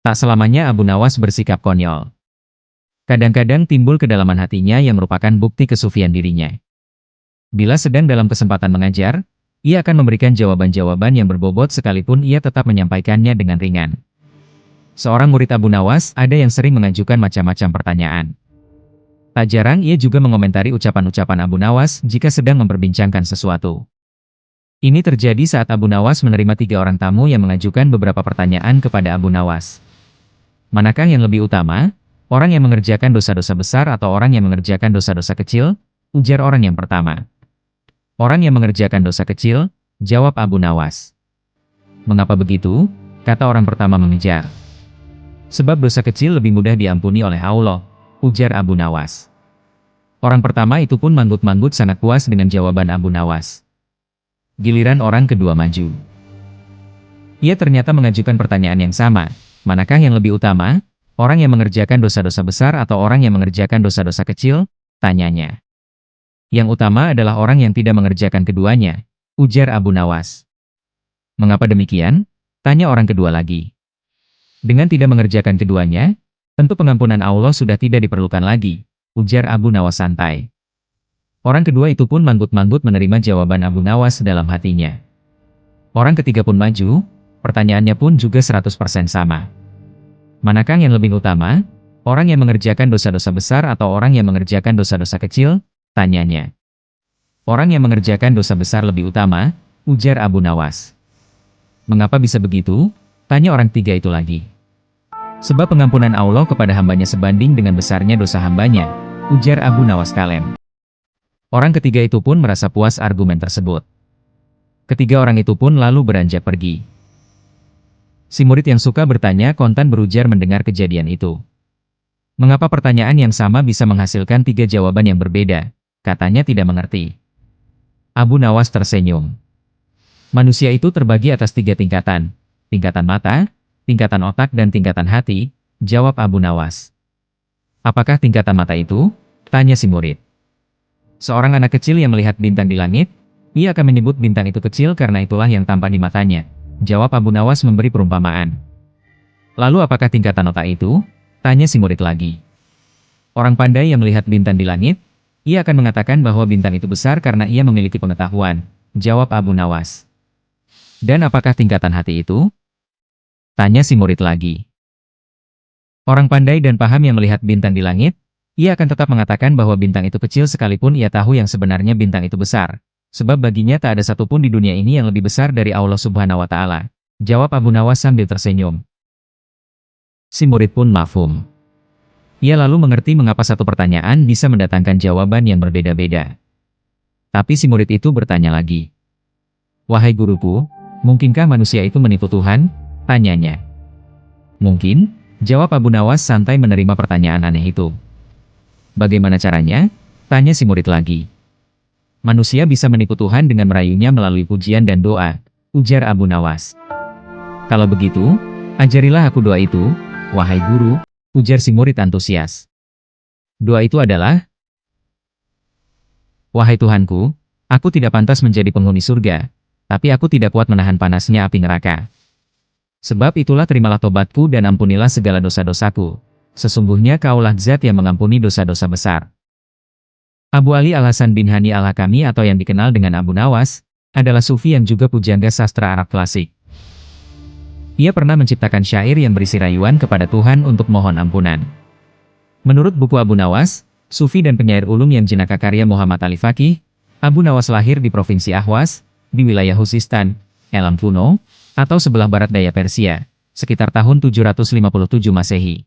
Tak selamanya Abu Nawas bersikap konyol. Kadang-kadang timbul kedalaman hatinya yang merupakan bukti kesufian dirinya. Bila sedang dalam kesempatan mengajar, ia akan memberikan jawaban-jawaban yang berbobot sekalipun ia tetap menyampaikannya dengan ringan. Seorang murid Abu Nawas ada yang sering mengajukan macam-macam pertanyaan. Tak jarang ia juga mengomentari ucapan-ucapan Abu Nawas jika sedang memperbincangkan sesuatu. Ini terjadi saat Abu Nawas menerima 3 orang tamu yang mengajukan beberapa pertanyaan kepada Abu Nawas. Manakah yang lebih utama, orang yang mengerjakan dosa-dosa besar atau orang yang mengerjakan dosa-dosa kecil? Ujar orang yang pertama. Orang yang mengerjakan dosa kecil, jawab Abu Nawas. Mengapa begitu? Kata orang pertama mengejar. Sebab dosa kecil lebih mudah diampuni oleh Allah, ujar Abu Nawas. Orang pertama itu pun manggut-manggut sangat puas dengan jawaban Abu Nawas. Giliran orang kedua maju. Ia ternyata mengajukan pertanyaan yang sama. Manakah yang lebih utama? Orang yang mengerjakan dosa-dosa besar atau orang yang mengerjakan dosa-dosa kecil? Tanyanya. Yang utama adalah orang yang tidak mengerjakan keduanya, ujar Abu Nawas. Mengapa demikian? Tanya orang kedua lagi. Dengan tidak mengerjakan keduanya, tentu pengampunan Allah sudah tidak diperlukan lagi, ujar Abu Nawas santai. Orang kedua itu pun manggut-manggut menerima jawaban Abu Nawas dalam hatinya. Orang ketiga pun maju, pertanyaannya pun juga 100% sama. Manakah yang lebih utama? Orang yang mengerjakan dosa-dosa besar atau orang yang mengerjakan dosa-dosa kecil? Tanyanya. Orang yang mengerjakan dosa besar lebih utama, ujar Abu Nawas. Mengapa bisa begitu? Tanya orang tiga itu lagi. Sebab pengampunan Allah kepada hambanya sebanding dengan besarnya dosa hambanya, ujar Abu Nawas kalem. Orang ketiga itu pun merasa puas argumen tersebut. Ketiga orang itu pun lalu beranjak pergi. Si murid yang suka bertanya kontan berujar mendengar kejadian itu. Mengapa pertanyaan yang sama bisa menghasilkan 3 jawaban yang berbeda? Katanya tidak mengerti. Abu Nawas tersenyum. Manusia itu terbagi atas 3 tingkatan. Tingkatan mata, tingkatan otak dan tingkatan hati, jawab Abu Nawas. Apakah tingkatan mata itu? Tanya si murid. Seorang anak kecil yang melihat bintang di langit, ia akan menyebut bintang itu kecil karena itulah yang tampak di matanya. Jawab Abu Nawas memberi perumpamaan. Lalu apakah tingkatan otak itu? Tanya si murid lagi. Orang pandai yang melihat bintang di langit, ia akan mengatakan bahwa bintang itu besar karena ia memiliki pengetahuan. Jawab Abu Nawas. Dan apakah tingkatan hati itu? Tanya si murid lagi. Orang pandai dan paham yang melihat bintang di langit, ia akan tetap mengatakan bahwa bintang itu kecil sekalipun ia tahu yang sebenarnya bintang itu besar. Sebab baginya tak ada satupun di dunia ini yang lebih besar dari Allah Subhanahu wa Ta'ala. Jawab Abu Nawas sambil tersenyum. Si murid pun mafhum. Ia lalu mengerti mengapa satu pertanyaan bisa mendatangkan jawaban yang berbeda-beda. Tapi si murid itu bertanya lagi. Wahai guruku, mungkinkah manusia itu menipu Tuhan? Tanyanya. Mungkin, jawab Abu Nawas santai menerima pertanyaan aneh itu. Bagaimana caranya? Tanya si murid lagi. Manusia bisa menipu Tuhan dengan merayunya melalui pujian dan doa, ujar Abu Nawas. Kalau begitu, ajarilah aku doa itu, wahai guru, ujar si murid antusias. Doa itu adalah, wahai Tuhanku, aku tidak pantas menjadi penghuni surga, tapi aku tidak kuat menahan panasnya api neraka. Sebab itulah terimalah tobatku dan ampunilah segala dosa-dosaku. Sesungguhnya Kaulah Zat yang mengampuni dosa-dosa besar. Abu Ali Al-Hasan bin Hani Al-Hakami atau yang dikenal dengan Abu Nawas, adalah sufi yang juga pujangga sastra Arab klasik. Ia pernah menciptakan syair yang berisi rayuan kepada Tuhan untuk mohon ampunan. Menurut buku Abu Nawas, sufi dan penyair ulum yang jenaka karya Muhammad Ali Faqih, Abu Nawas lahir di Provinsi Ahwas, di wilayah Khuzistan, Elam kuno, atau sebelah barat daya Persia, sekitar tahun 757 Masehi.